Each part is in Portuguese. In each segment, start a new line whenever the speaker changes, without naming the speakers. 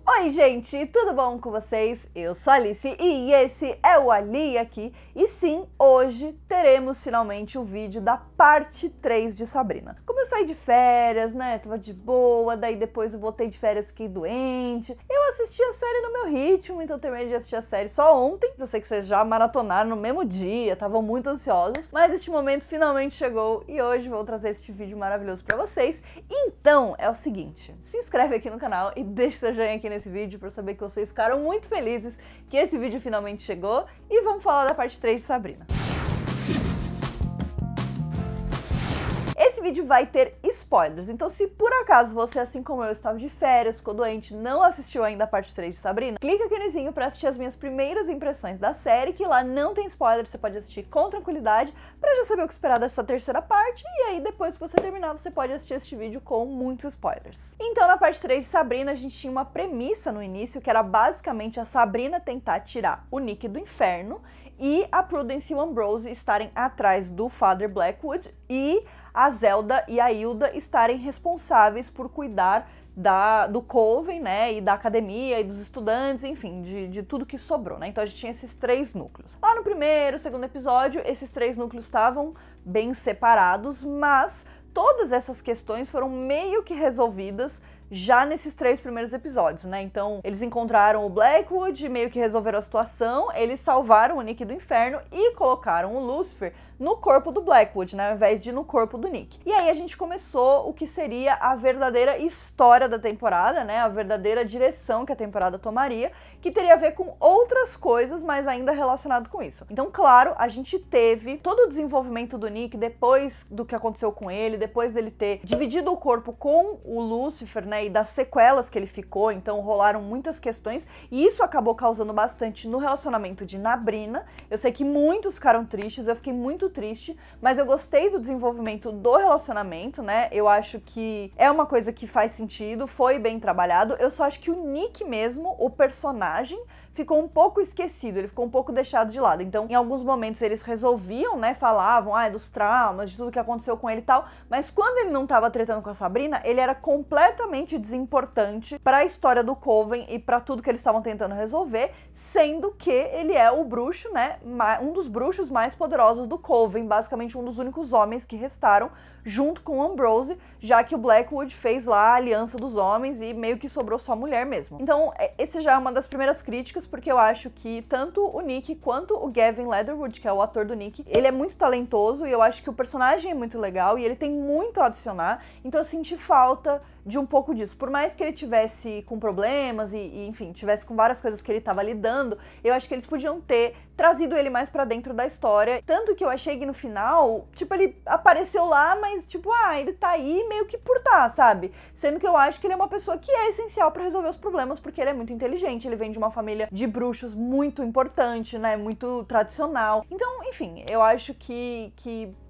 Oi gente, tudo bom com vocês? Eu sou a Alice e esse é o Ali aqui. E sim, hoje teremos finalmente o vídeo da parte 3 de Sabrina. Como eu saí de férias, né, tava de boa, daí depois eu voltei de férias, fiquei doente. Eu assisti a série no meu ritmo, então eu terminei de assistir a série só ontem. Eu sei que vocês já maratonaram no mesmo dia, estavam muito ansiosos. Mas este momento finalmente chegou e hoje vou trazer este vídeo maravilhoso pra vocês. Então, é o seguinte, se inscreve aqui no canal e deixa seu joinha aqui nesse vídeo para saber que vocês ficaram muito felizes que esse vídeo finalmente chegou e vamos falar da parte 3 de Sabrina. Esse vídeo vai ter spoilers, então se por acaso você, assim como eu, estava de férias, ficou doente, não assistiu ainda a parte 3 de Sabrina, clica aqui no izinho pra assistir as minhas primeiras impressões da série, que lá não tem spoilers, você pode assistir com tranquilidade, pra já saber o que esperar dessa terceira parte, e aí depois que você terminar, você pode assistir este vídeo com muitos spoilers. Então na parte 3 de Sabrina, a gente tinha uma premissa no início, que era basicamente a Sabrina tentar tirar o Nick do inferno, e a Prudence e o Ambrose estarem atrás do Father Blackwood, e a Zelda e a Hilda estarem responsáveis por cuidar do Coven, né, e da academia, e dos estudantes, enfim, de tudo que sobrou, né? Então a gente tinha esses três núcleos. Lá no primeiro, segundo episódio, esses três núcleos estavam bem separados, mas todas essas questões foram meio que resolvidas já nesses três primeiros episódios, né? Então, eles encontraram o Blackwood, meio que resolveram a situação, eles salvaram o Nick do inferno e colocaram o Lucifer no corpo do Blackwood, né? Ao invés de no corpo do Nick. E aí a gente começou o que seria a verdadeira história da temporada, né? A verdadeira direção que a temporada tomaria, que teria a ver com outras coisas, mas ainda relacionado com isso. Então, claro, a gente teve todo o desenvolvimento do Nick depois do que aconteceu com ele, depois dele ter dividido o corpo com o Lucifer, né? E das sequelas que ele ficou, então rolaram muitas questões, e isso acabou causando bastante no relacionamento de Nabrina. Eu sei que muitos ficaram tristes, eu fiquei muito triste, mas eu gostei do desenvolvimento do relacionamento, né? Eu acho que é uma coisa que faz sentido, foi bem trabalhado. Eu só acho que o Nick mesmo, o personagem, ficou um pouco esquecido, ele ficou um pouco deixado de lado. Então, em alguns momentos eles resolviam, né, falavam, dos traumas, de tudo que aconteceu com ele e tal, mas quando ele não tava tretando com a Sabrina, ele era completamente desimportante para a história do Coven e para tudo que eles estavam tentando resolver, sendo que ele é o bruxo, né, um dos bruxos mais poderosos do Coven, basicamente um dos únicos homens que restaram, junto com o Ambrose, já que o Blackwood fez lá a aliança dos homens e meio que sobrou só mulher mesmo. Então, esse já é uma das primeiras críticas, porque eu acho que tanto o Nick quanto o Gavin Leatherwood, que é o ator do Nick, ele é muito talentoso e eu acho que o personagem é muito legal e ele tem muito a adicionar, então eu senti falta de um pouco disso. Por mais que ele tivesse com problemas e enfim, tivesse com várias coisas que ele tava lidando, eu acho que eles podiam ter trazido ele mais pra dentro da história. Tanto que eu achei que no final, tipo, ele apareceu lá, mas tipo, ele tá aí meio que por tá, sabe? Sendo que eu acho que ele é uma pessoa que é essencial pra resolver os problemas, porque ele é muito inteligente, ele vem de uma família de bruxos muito importante, né? Muito tradicional. Então, enfim, eu acho que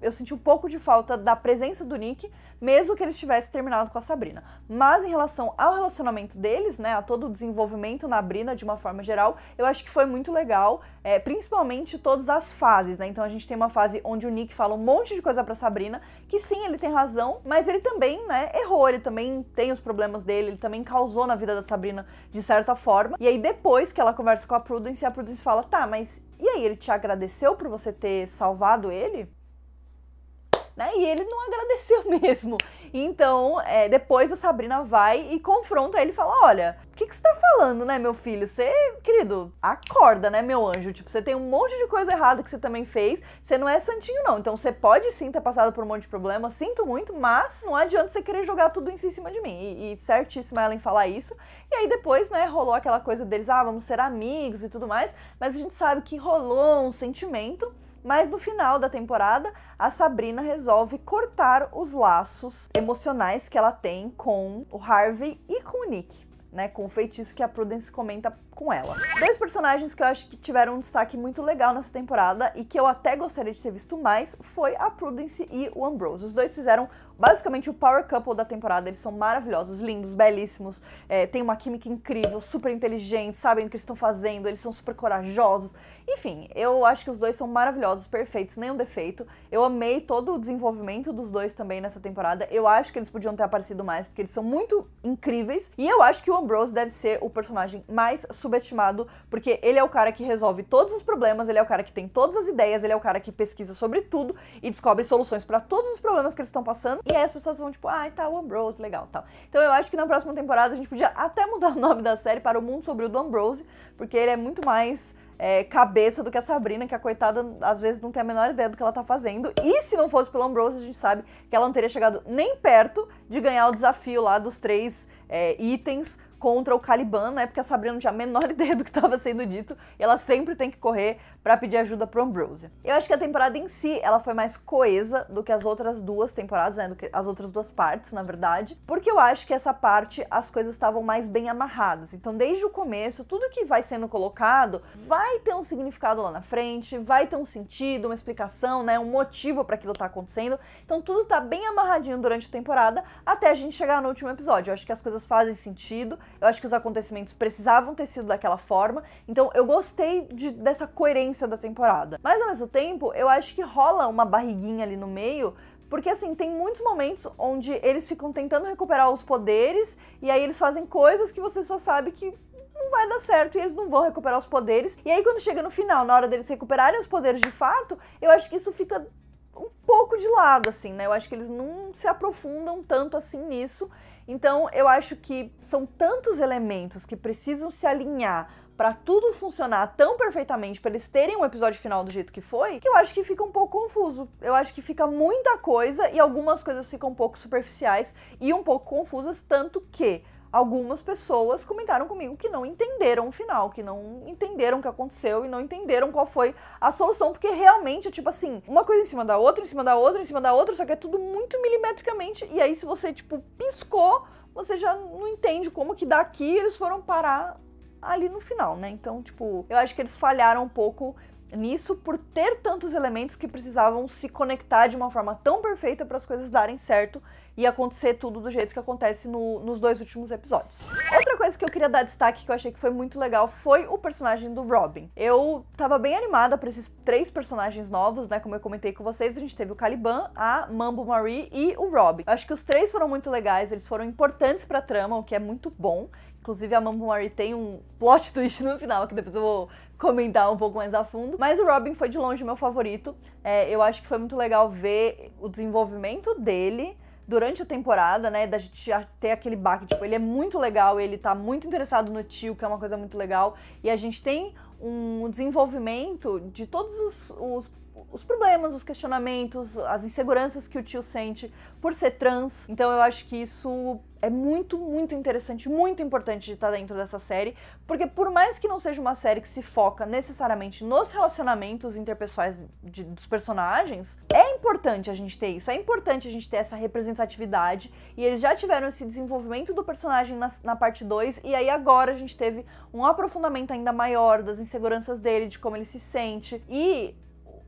eu senti um pouco de falta da presença do Nick, mesmo que eles tivessem terminado com a Sabrina. Mas em relação ao relacionamento deles, né, a todo o desenvolvimento na Sabrina de uma forma geral, eu acho que foi muito legal, principalmente todas as fases, né? Então a gente tem uma fase onde o Nick fala um monte de coisa pra Sabrina, que sim, ele tem razão, mas ele também, né, errou, ele também tem os problemas dele, ele também causou na vida da Sabrina de certa forma. E aí depois que ela conversa com a Prudence fala, tá, mas e aí, ele te agradeceu por você ter salvado ele? Né? E ele não agradeceu mesmo. Então, depois a Sabrina vai e confronta ele e fala, olha, o que você tá falando, né, meu filho? Você, querido, acorda, né, meu anjo? Tipo, você tem um monte de coisa errada que você também fez, você não é santinho, não. Então, você pode sim ter passado por um monte de problema, sinto muito, mas não adianta você querer jogar tudo em cima de mim. E certíssima ela em falar isso. E aí depois, né, rolou aquela coisa deles, vamos ser amigos e tudo mais, mas a gente sabe que rolou um sentimento. Mas no final da temporada, a Sabrina resolve cortar os laços emocionais que ela tem com o Harvey e com o Nick, né? Com o feitiço que a Prudence comenta com ela. Dois personagens que eu acho que tiveram um destaque muito legal nessa temporada e que eu até gostaria de ter visto mais foi a Prudence e o Ambrose. Os dois fizeram basicamente o power couple da temporada. Eles são maravilhosos, lindos, belíssimos, tem uma química incrível, super inteligentes, sabem o que eles estão fazendo, eles são super corajosos. Enfim, eu acho que os dois são maravilhosos, perfeitos, nenhum defeito. Eu amei todo o desenvolvimento dos dois também nessa temporada. Eu acho que eles podiam ter aparecido mais, porque eles são muito incríveis. E eu acho que o Ambrose deve ser o personagem mais subestimado, porque ele é o cara que resolve todos os problemas, ele é o cara que tem todas as ideias, ele é o cara que pesquisa sobre tudo e descobre soluções pra todos os problemas que eles estão passando. E aí as pessoas vão tipo, tá, o Ambrose, legal, tal. Então eu acho que na próxima temporada a gente podia até mudar o nome da série para O Mundo Sombrio do Ambrose, porque ele é muito mais cabeça do que a Sabrina, que a coitada às vezes não tem a menor ideia do que ela tá fazendo. E se não fosse pelo Ambrose, a gente sabe que ela não teria chegado nem perto de ganhar o desafio lá dos 3 itens contra o Caliban, né? Porque a Sabrina não tinha a menor ideia do que estava sendo dito e ela sempre tem que correr pra pedir ajuda pro Ambrose. Eu acho que a temporada em si, ela foi mais coesa do que as outras 2 temporadas, né? Do que as outras 2 partes, na verdade. Porque eu acho que essa parte, as coisas estavam mais bem amarradas. Então, desde o começo, tudo que vai sendo colocado vai ter um significado lá na frente, vai ter um sentido, uma explicação, né? Um motivo pra aquilo tá acontecendo. Então, tudo tá bem amarradinho durante a temporada até a gente chegar no último episódio. Eu acho que as coisas fazem sentido. Eu acho que os acontecimentos precisavam ter sido daquela forma, então eu gostei dessa coerência da temporada. Mas ao mesmo tempo, eu acho que rola uma barriguinha ali no meio, porque assim, tem muitos momentos onde eles ficam tentando recuperar os poderes, e aí eles fazem coisas que você só sabe que não vai dar certo e eles não vão recuperar os poderes. E aí quando chega no final, na hora deles recuperarem os poderes de fato, eu acho que isso fica um pouco de lado, assim, né? Eu acho que eles não se aprofundam tanto assim nisso. Então, eu acho que são tantos elementos que precisam se alinhar pra tudo funcionar tão perfeitamente, pra eles terem um episódio final do jeito que foi, que eu acho que fica um pouco confuso. Eu acho que fica muita coisa e algumas coisas ficam um pouco superficiais e um pouco confusas, tanto que algumas pessoas comentaram comigo que não entenderam o final, que não entenderam o que aconteceu e não entenderam qual foi a solução, porque realmente é tipo assim, uma coisa em cima da outra, em cima da outra, em cima da outra, só que é tudo muito milimetricamente, e aí se você, tipo, piscou, você já não entende como que daqui eles foram parar ali no final, né? Então, tipo, eu acho que eles falharam um pouco nisso por ter tantos elementos que precisavam se conectar de uma forma tão perfeita para as coisas darem certo e acontecer tudo do jeito que acontece nos 2 últimos episódios. Outra coisa que eu queria dar destaque, que eu achei que foi muito legal, foi o personagem do Robin. Eu tava bem animada para esses 3 personagens novos, né? Como eu comentei com vocês, a gente teve o Caliban, a Mambo Marie e o Robin. Eu acho que os 3 foram muito legais, eles foram importantes pra trama, o que é muito bom. Inclusive a Mambo Marie tem um plot twist no final, que depois eu vou comentar um pouco mais a fundo. Mas o Robin foi de longe meu favorito. Eu acho que foi muito legal ver o desenvolvimento dele durante a temporada, né, da gente ter aquele baque, tipo, ele é muito legal, ele tá muito interessado no tio, que é uma coisa muito legal, e a gente tem um desenvolvimento de todos os problemas, os questionamentos, as inseguranças que o tio sente por ser trans. Então eu acho que isso é muito, muito interessante, muito importante de estar dentro dessa série, porque por mais que não seja uma série que se foca necessariamente nos relacionamentos interpessoais dos personagens, é importante a gente ter isso, é importante a gente ter essa representatividade, e eles já tiveram esse desenvolvimento do personagem na parte 2, e aí agora a gente teve um aprofundamento ainda maior das inseguranças dele, de como ele se sente, e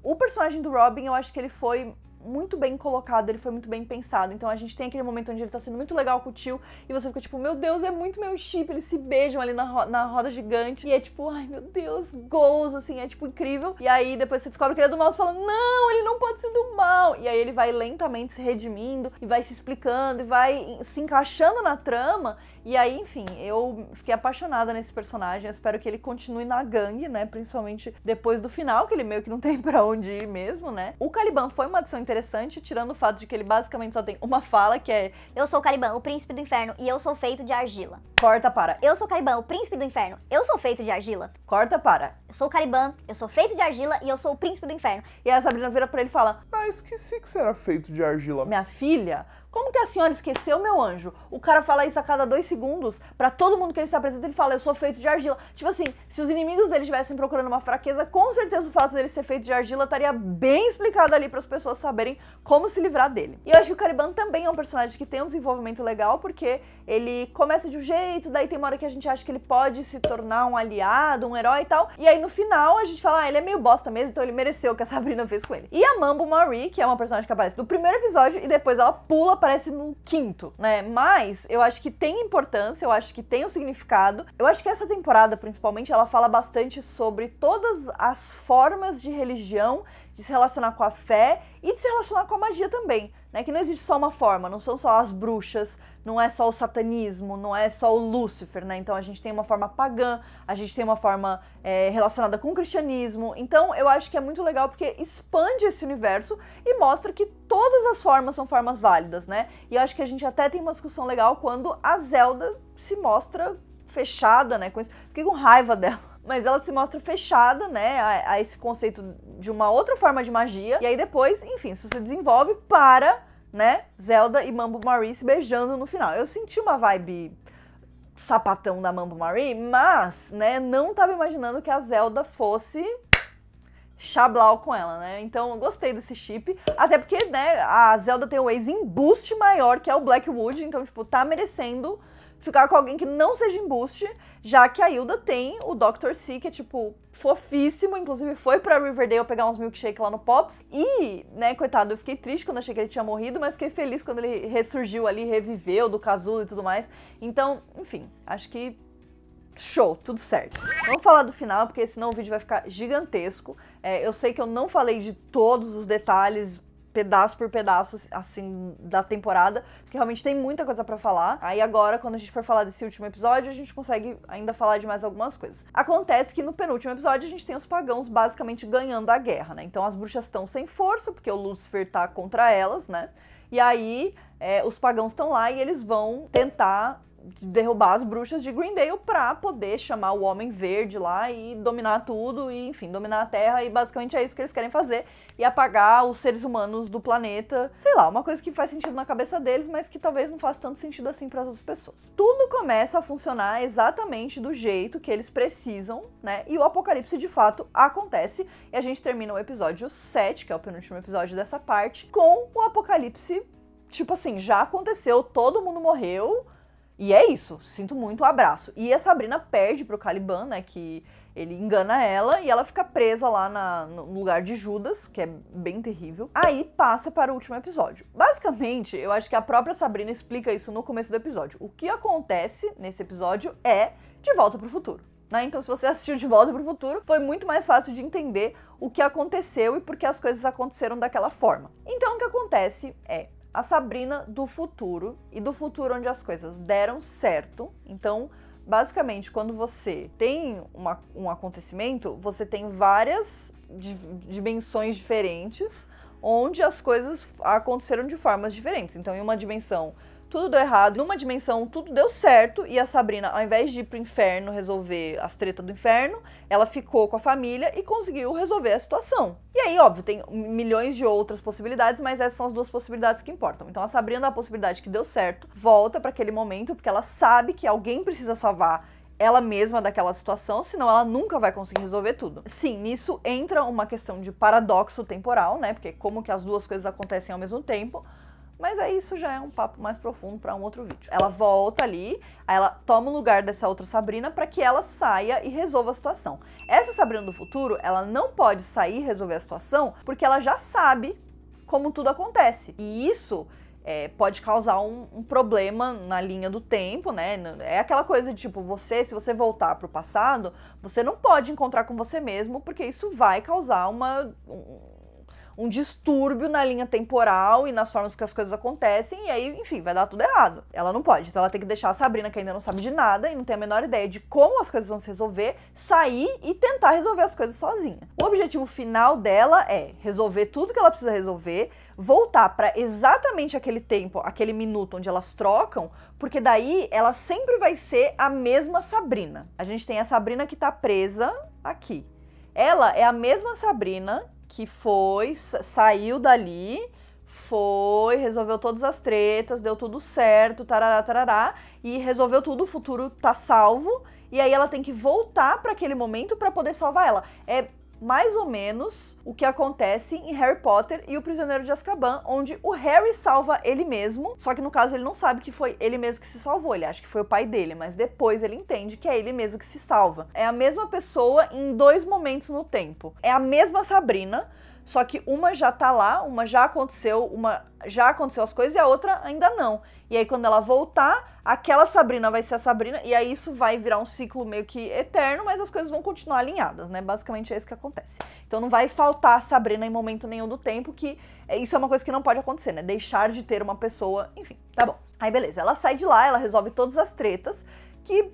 o personagem do Robin, eu acho que ele foi muito bem colocado, ele foi muito bem pensado. Então a gente tem aquele momento onde ele tá sendo muito legal com o tio e você fica tipo, meu Deus, é muito meu chip, eles se beijam ali na roda gigante e é tipo, ai meu Deus, goals, assim, é tipo incrível. E aí depois você descobre que ele é do mal, você fala, não, ele não pode ser do mal. E aí ele vai lentamente se redimindo e vai se explicando e vai se encaixando na trama. E aí, enfim, eu fiquei apaixonada nesse personagem, eu espero que ele continue na gangue, né, principalmente depois do final, que ele meio que não tem pra onde ir mesmo, né. O Caliban foi uma adição interessante, tirando o fato de que ele basicamente só tem uma fala, que é:
eu sou o Caliban, o príncipe do inferno, e eu sou feito de argila.
Corta para.
Eu sou o Caliban, o príncipe do inferno, eu sou feito de argila.
Corta para.
Eu sou o Caliban, eu sou feito de argila e eu sou o príncipe do inferno.
E aí a Sabrina vira pra ele e fala:
ah, esqueci que você era feito de argila.
Minha filha, Como que a senhora esqueceu, meu anjo? O cara fala isso a cada 2 segundos, pra todo mundo que ele se apresenta, ele fala, eu sou feito de argila. Tipo assim, se os inimigos dele estivessem procurando uma fraqueza, com certeza o fato dele ser feito de argila estaria bem explicado ali para as pessoas saberem como se livrar dele. E eu acho que o Caliban também é um personagem que tem um desenvolvimento legal, porque ele começa de um jeito, daí tem uma hora que a gente acha que ele pode se tornar um aliado, um herói e tal, e aí no final a gente fala, ah, ele é meio bosta mesmo, então ele mereceu o que a Sabrina fez com ele. E a Mambo Marie, que é uma personagem que aparece no primeiro episódio e depois ela pula, aparece no 5º, né? Mas eu acho que tem importância, eu acho que tem um significado. Eu acho que essa temporada, principalmente, ela fala bastante sobre todas as formas de religião, de se relacionar com a fé e de se relacionar com a magia também, né? Que não existe só uma forma, não são só as bruxas, não é só o satanismo, não é só o Lúcifer, né? Então a gente tem uma forma pagã, a gente tem uma forma relacionada com o cristianismo. Então eu acho que é muito legal porque expande esse universo e mostra que todas as formas são formas válidas, né? E eu acho que a gente até tem uma discussão legal quando a Zelda se mostra fechada, né? Com isso. Fiquei com raiva dela. Mas ela se mostra fechada, né, a esse conceito de uma outra forma de magia. E aí depois, enfim, isso se desenvolve para, né, Zelda e Mambo Marie se beijando no final. Eu senti uma vibe sapatão da Mambo Marie, mas, né, não tava imaginando que a Zelda fosse chablau com ela, né? Então eu gostei desse chip, até porque, né, a Zelda tem um ex-embuste maior, que é o Blackwood, então, tipo, tá merecendo ficar com alguém que não seja embuste, já que a Hilda tem o Dr. C, que é, tipo, fofíssimo, inclusive foi pra Riverdale pegar uns milkshake lá no Pops, e, né, coitado, eu fiquei triste quando achei que ele tinha morrido, mas fiquei feliz quando ele ressurgiu ali, reviveu do casulo e tudo mais. Então, enfim, acho que show, tudo certo. Vamos falar do final, porque senão o vídeo vai ficar gigantesco. Eu sei que eu não falei de todos os detalhes, pedaço por pedaço, assim, da temporada, porque realmente tem muita coisa pra falar. Aí agora, quando a gente for falar desse último episódio, a gente consegue ainda falar de mais algumas coisas. Acontece que no penúltimo episódio a gente tem os pagãos basicamente ganhando a guerra, né? Então as bruxas estão sem força, porque o Lúcifer tá contra elas, né? E aí os pagãos estão lá e eles vão tentar derrubar as bruxas de Greendale pra poder chamar o Homem Verde lá e dominar tudo e, enfim, dominar a Terra, e basicamente é isso que eles querem fazer, e apagar os seres humanos do planeta. Sei lá, uma coisa que faz sentido na cabeça deles, mas que talvez não faça tanto sentido assim para as outras pessoas. Tudo começa a funcionar exatamente do jeito que eles precisam, né? E o apocalipse de fato acontece, e a gente termina o episódio 7, que é o penúltimo episódio dessa parte, com o apocalipse, tipo assim, já aconteceu, todo mundo morreu. E é isso, sinto muito, abraço. E a Sabrina perde pro Caliban, né, que ele engana ela e ela fica presa lá no lugar de Judas, que é bem terrível. Aí passa para o último episódio. Basicamente, eu acho que a própria Sabrina explica isso no começo do episódio. O que acontece nesse episódio é De Volta pro Futuro, né? Então, se você assistiu De Volta pro Futuro, foi muito mais fácil de entender o que aconteceu e por que as coisas aconteceram daquela forma. Então, o que acontece é a Sabrina do futuro, e do futuro onde as coisas deram certo. Então, basicamente, quando você tem um acontecimento, você tem várias dimensões diferentes, onde as coisas aconteceram de formas diferentes. Então, em uma dimensão, tudo deu errado, numa dimensão, tudo deu certo, e a Sabrina, ao invés de ir pro inferno resolver as tretas do inferno, ela ficou com a família e conseguiu resolver a situação. E aí, óbvio, tem milhões de outras possibilidades, mas essas são as duas possibilidades que importam. Então a Sabrina dá a possibilidade que deu certo, volta para aquele momento, porque ela sabe que alguém precisa salvar ela mesma daquela situação, senão ela nunca vai conseguir resolver tudo. Sim, nisso entra uma questão de paradoxo temporal, né? Porque como que as duas coisas acontecem ao mesmo tempo. Mas aí isso já é um papo mais profundo para um outro vídeo. Ela volta ali, aí ela toma o lugar dessa outra Sabrina para que ela saia e resolva a situação. Essa Sabrina do futuro, ela não pode sair e resolver a situação porque ela já sabe como tudo acontece. E isso pode causar um problema na linha do tempo, né? É aquela coisa de tipo, se você voltar pro passado, você não pode encontrar com você mesmo, porque isso vai causar um distúrbio na linha temporal e nas formas que as coisas acontecem, e aí, enfim, vai dar tudo errado. Ela não pode, então ela tem que deixar a Sabrina, que ainda não sabe de nada e não tem a menor ideia de como as coisas vão se resolver, sair e tentar resolver as coisas sozinha. O objetivo final dela é resolver tudo que ela precisa resolver, voltar para exatamente aquele tempo, aquele minuto onde elas trocam, porque daí ela sempre vai ser a mesma Sabrina. A gente tem a Sabrina que tá presa aqui. Ela é a mesma Sabrina que saiu dali, foi, resolveu todas as tretas, deu tudo certo, tarará, tarará, e resolveu tudo, o futuro tá salvo, e aí ela tem que voltar pra aquele momento pra poder salvar ela. É mais ou menos o que acontece em Harry Potter e o Prisioneiro de Azkaban, onde o Harry salva ele mesmo, só que no caso ele não sabe que foi ele mesmo que se salvou, ele acha que foi o pai dele, mas depois ele entende que é ele mesmo que se salva. É a mesma pessoa em 2 momentos no tempo. É a mesma Sabrina, só que uma já tá lá, uma já aconteceu as coisas e a outra ainda não. E aí quando ela voltar, aquela Sabrina vai ser a Sabrina, e aí isso vai virar um ciclo meio que eterno, mas as coisas vão continuar alinhadas, né? Basicamente é isso que acontece. Então não vai faltar a Sabrina em momento nenhum do tempo, que isso é uma coisa que não pode acontecer, né? Deixar de ter uma pessoa, enfim, tá bom. Aí beleza, ela sai de lá, ela resolve todas as tretas, que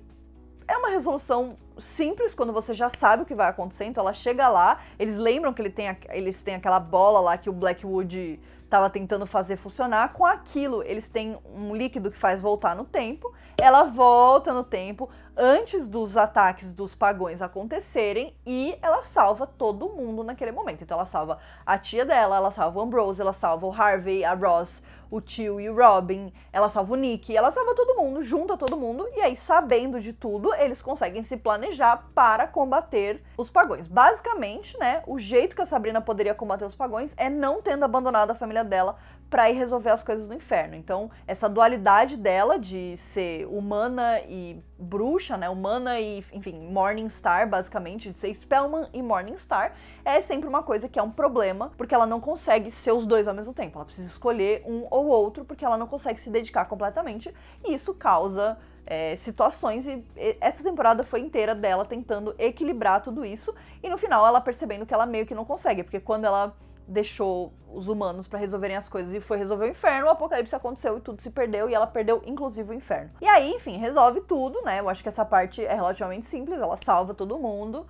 é uma resolução simples quando você já sabe o que vai acontecer. Então ela chega lá, eles lembram que eles têm aquela bola lá que o Blackwood estava tentando fazer funcionar. Com aquilo, eles têm um líquido que faz voltar no tempo. Ela volta no tempo antes dos ataques dos pagões acontecerem e ela salva todo mundo naquele momento. Então ela salva a tia dela, ela salva o Ambrose, ela salva o Harvey, a Ross, o tio e o Robin, ela salva o Nick, ela salva todo mundo, junta todo mundo, e aí, sabendo de tudo, eles conseguem se planejar para combater os pagões. Basicamente, né, o jeito que a Sabrina poderia combater os pagões é não tendo abandonado a família dela para ir resolver as coisas no inferno. Então, essa dualidade dela de ser humana e bruxa, né, humana e, enfim, Morningstar, basicamente, de ser Spellman e Morningstar, é sempre uma coisa que é um problema, porque ela não consegue ser os dois ao mesmo tempo. Ela precisa escolher um ou outro, porque ela não consegue se dedicar completamente, e isso causa situações, e essa temporada foi inteira dela tentando equilibrar tudo isso, e no final ela percebendo que ela meio que não consegue, porque quando ela deixou os humanos pra resolverem as coisas e foi resolver o inferno, o apocalipse aconteceu e tudo se perdeu, e ela perdeu inclusive o inferno. E aí, enfim, resolve tudo, né? Eu acho que essa parte é relativamente simples, ela salva todo mundo,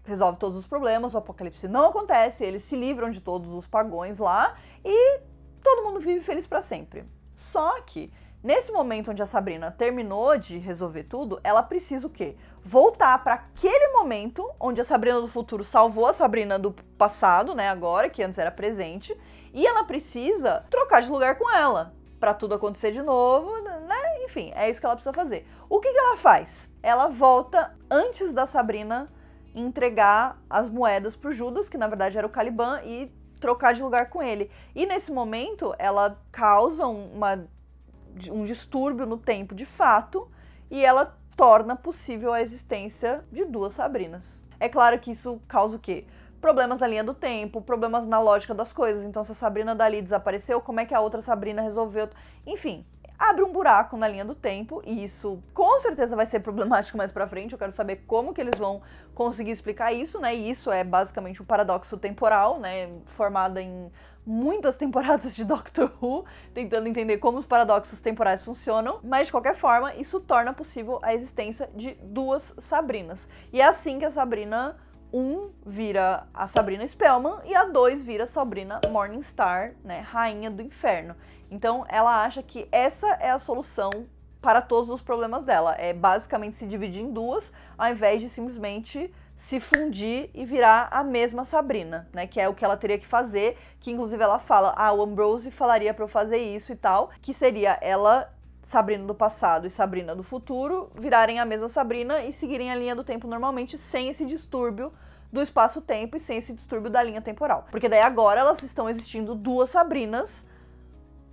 resolve todos os problemas, o apocalipse não acontece, eles se livram de todos os pagões lá e todo mundo vive feliz pra sempre. Só que nesse momento onde a Sabrina terminou de resolver tudo, ela precisa o quê? Voltar para aquele momento onde a Sabrina do futuro salvou a Sabrina do passado, né, agora, que antes era presente, e ela precisa trocar de lugar com ela, para tudo acontecer de novo, né, enfim, é isso que ela precisa fazer. O que ela faz? Ela volta antes da Sabrina entregar as moedas pro Judas, que na verdade era o Caliban, e trocar de lugar com ele. E nesse momento, ela causa um distúrbio no tempo de fato, e ela torna possível a existência de 2 Sabrinas. É claro que isso causa o quê? Problemas na linha do tempo, problemas na lógica das coisas. Então, se a Sabrina dali desapareceu, como é que a outra Sabrina resolveu? Enfim, abre um buraco na linha do tempo, e isso com certeza vai ser problemático mais pra frente. Eu quero saber como que eles vão conseguir explicar isso, né? E isso é basicamente um paradoxo temporal, né? Formada em muitas temporadas de Doctor Who, tentando entender como os paradoxos temporais funcionam, mas de qualquer forma, isso torna possível a existência de 2 Sabrinas. E é assim que a Sabrina 1 vira a Sabrina Spellman e a 2 vira a Sabrina Morningstar, né, Rainha do Inferno. Então ela acha que essa é a solução para todos os problemas dela, é basicamente se dividir em 2, ao invés de simplesmente se fundir e virar a mesma Sabrina, né, que é o que ela teria que fazer, que inclusive ela fala, o Ambrose falaria pra eu fazer isso e tal, que seria ela, Sabrina do passado e Sabrina do futuro, virarem a mesma Sabrina e seguirem a linha do tempo normalmente, sem esse distúrbio do espaço-tempo e sem esse distúrbio da linha temporal. Porque daí agora elas estão existindo 2 Sabrinas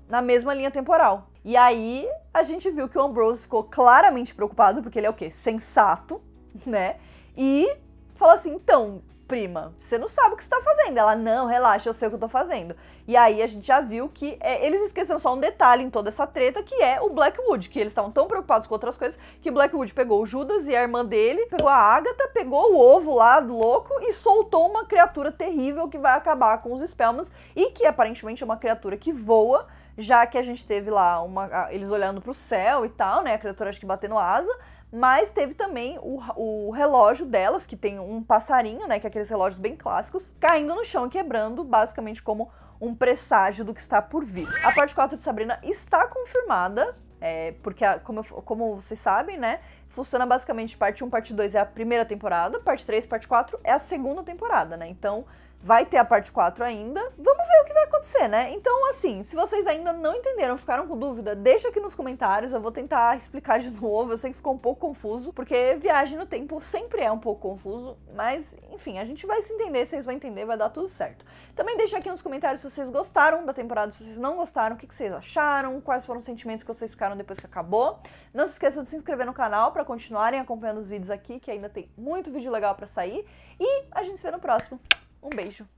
na mesma linha temporal. E aí a gente viu que o Ambrose ficou claramente preocupado, porque ele é o quê? Sensato, né? E fala assim, então, prima, você não sabe o que você tá fazendo. Ela, não, relaxa, eu sei o que eu tô fazendo. E aí a gente já viu que eles esqueceram só um detalhe em toda essa treta, que é o Blackwood, que eles estavam tão preocupados com outras coisas, que Blackwood pegou o Judas e a irmã dele, pegou a Agatha, pegou o ovo lá louco e soltou uma criatura terrível que vai acabar com os Spellmans, e que aparentemente é uma criatura que voa, já que a gente teve lá eles olhando pro céu e tal, né, a criatura acho que batendo asa. Mas teve também o relógio delas, que tem um passarinho, né, que é aqueles relógios bem clássicos, caindo no chão e quebrando, basicamente como um presságio do que está por vir. A parte 4 de Sabrina está confirmada, porque, como vocês sabem, né, funciona basicamente parte 1, parte 2 é a primeira temporada, parte 3, parte 4 é a segunda temporada, né, então Vai ter a parte 4 ainda, vamos ver o que vai acontecer, né? Então, assim, se vocês ainda não entenderam, ficaram com dúvida, deixa aqui nos comentários, eu vou tentar explicar de novo, eu sei que ficou um pouco confuso, porque viagem no tempo sempre é um pouco confuso, mas, enfim, a gente vai se entender, vocês vão entender, vai dar tudo certo. Também deixa aqui nos comentários se vocês gostaram da temporada, se vocês não gostaram, o que vocês acharam, quais foram os sentimentos que vocês ficaram depois que acabou. Não se esqueçam de se inscrever no canal para continuarem acompanhando os vídeos aqui, que ainda tem muito vídeo legal para sair, e a gente se vê no próximo. Um beijo!